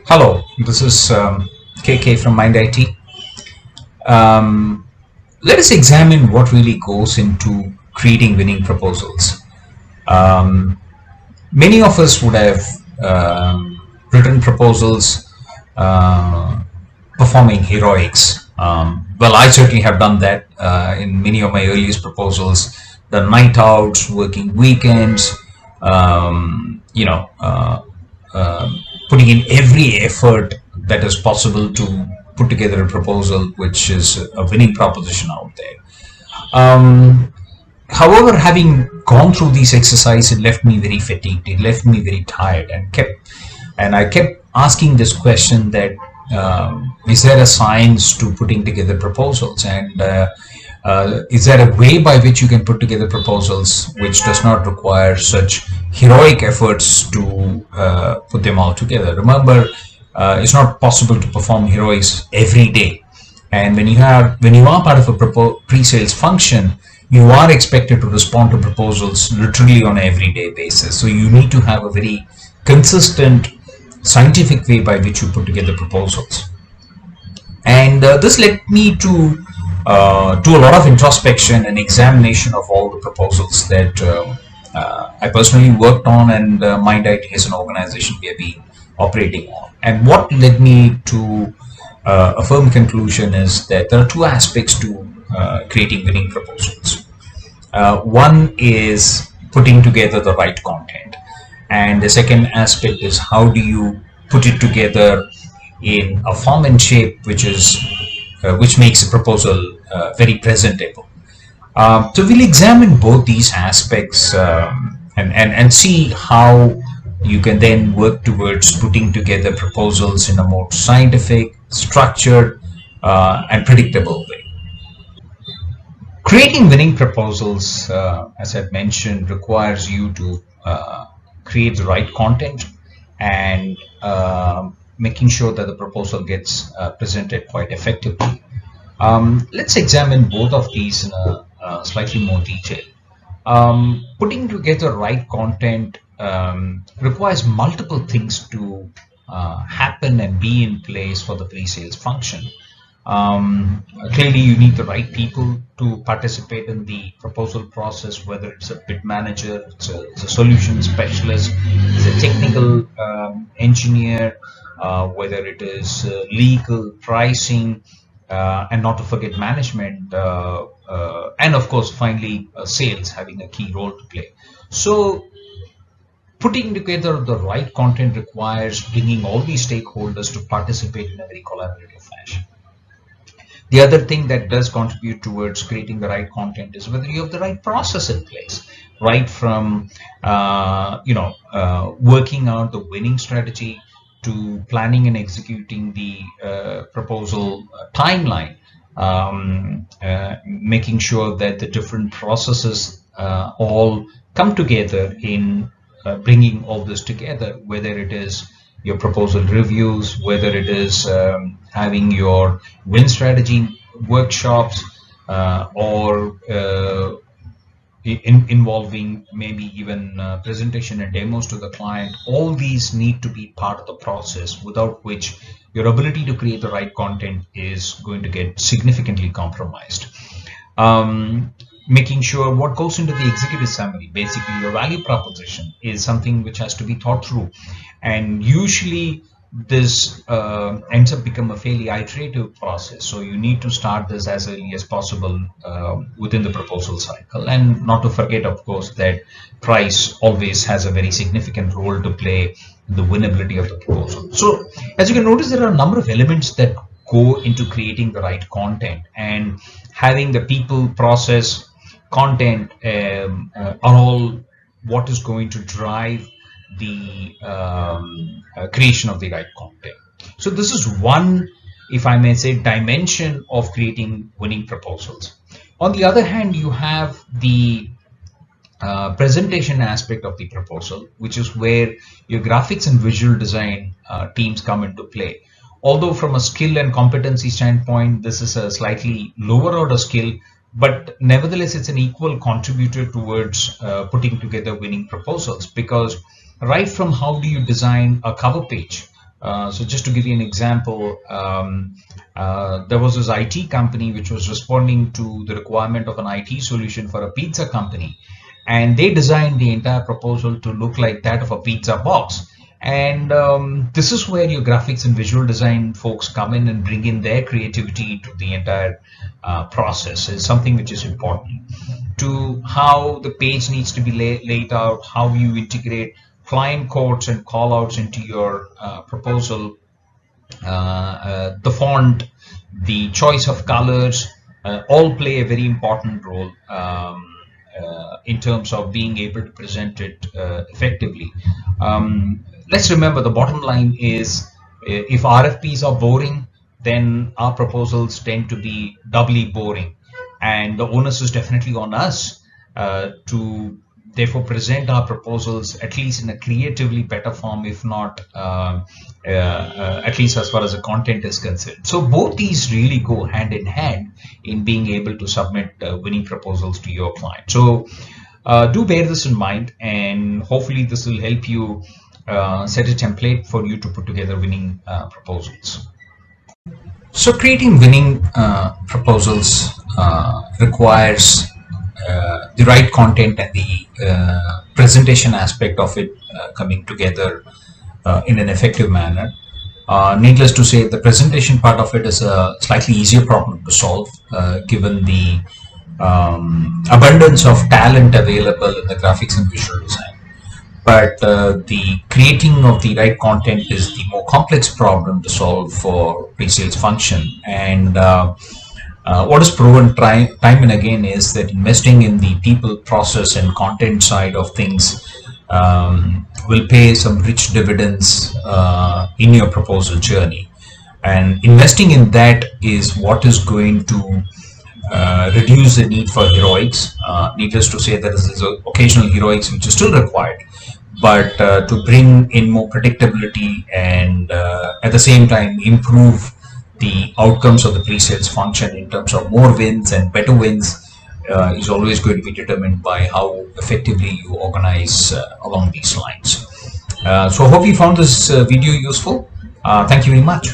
Hello, this is KK from Mind IT. Let us examine what really goes into creating winning proposals. Um, Many of us would have written proposals performing heroics. Well, I certainly have done that in many of my earliest proposals, the night outs, working weekends, you know, putting in every effort that is possible to put together a proposal which is a winning proposition out there. However, having gone through these exercises, it left me very fatigued. It left me very tired, and I kept asking this question that is there a science to putting together proposals, and is there a way by which you can put together proposals which does not require such heroic efforts to put them all together? Remember, it's not possible to perform heroics every day, and when you are part of a pre-sales function, you are expected to respond to proposals literally on an everyday basis. So you need to have a very consistent scientific way by which you put together proposals. And this led me to do a lot of introspection and examination of all the proposals that I personally worked on, and Mind IT as an organization we have been operating on. And what led me to a firm conclusion is that there are two aspects to creating winning proposals. One is putting together the right content, and the second aspect is how do you put it together in a form and shape which makes a proposal very presentable. So we'll examine both these aspects and see how you can then work towards putting together proposals in a more scientific, structured, and predictable way. Creating winning proposals, as I've mentioned, requires you to create the right content and making sure that the proposal gets presented quite effectively. Let's examine both of these in a slightly more detail. Putting together right content requires multiple things to happen and be in place for the pre-sales function. Clearly, you need the right people to participate in the proposal process, whether it's a bid manager, it's a solution specialist, it's a technical engineer, whether it is legal, pricing, and not to forget management, and of course, finally, sales having a key role to play. So, putting together the right content requires bringing all these stakeholders to participate in a very collaborative fashion. The other thing that does contribute towards creating the right content is whether you have the right process in place, right from working out the winning strategy to planning and executing the proposal timeline, making sure that the different processes all come together in bringing all this together, whether it is your proposal reviews, whether it is having your win strategy workshops, or involving maybe even presentation and demos to the client. All these need to be part of the process, without which your ability to create the right content is going to get significantly compromised. Making sure what goes into the executive summary, basically your value proposition, is something which has to be thought through, and usually this ends up become a fairly iterative process. So you need to start this as early as possible within the proposal cycle, and not to forget, of course, that price always has a very significant role to play in the winnability of the proposal. So as you can notice, there are a number of elements that go into creating the right content, and having the people, process, content are all what is going to drive the creation of the right content. So this is one, if I may say, dimension of creating winning proposals. On the other hand, you have the presentation aspect of the proposal, which is where your graphics and visual design teams come into play. Although from a skill and competency standpoint, this is a slightly lower order skill, but nevertheless it's an equal contributor towards putting together winning proposals, because right from how do you design a cover page. So just to give you an example, there was this IT company which was responding to the requirement of an IT solution for a pizza company, and they designed the entire proposal to look like that of a pizza box. And this is where your graphics and visual design folks come in and bring in their creativity to the entire process. It's something which is important to how the page needs to be laid out, how you integrate client codes and callouts into your proposal, the font, the choice of colors, all play a very important role in terms of being able to present it effectively. Let's remember, the bottom line is, if RFPs are boring, then our proposals tend to be doubly boring, and the onus is definitely on us to therefore present our proposals at least in a creatively better form, if not at least as far as the content is concerned. So both these really go hand in hand in being able to submit winning proposals to your client. So do bear this in mind, and hopefully this will help you set a template for you to put together winning proposals. So creating winning proposals requires the right content and the presentation aspect of it coming together in an effective manner. Needless to say, the presentation part of it is a slightly easier problem to solve, given the abundance of talent available in the graphics and visual design. But the creating of the right content is the more complex problem to solve for pre-sales function. And what is proven time and again is that investing in the people, process, and content side of things will pay some rich dividends in your proposal journey. And investing in that is what is going to reduce the need for heroics. Needless to say, there is occasional heroics which is still required, but to bring in more predictability and at the same time improve the outcomes of the pre-sales function in terms of more wins and better wins is always going to be determined by how effectively you organize along these lines. So I hope you found this video useful. Thank you very much.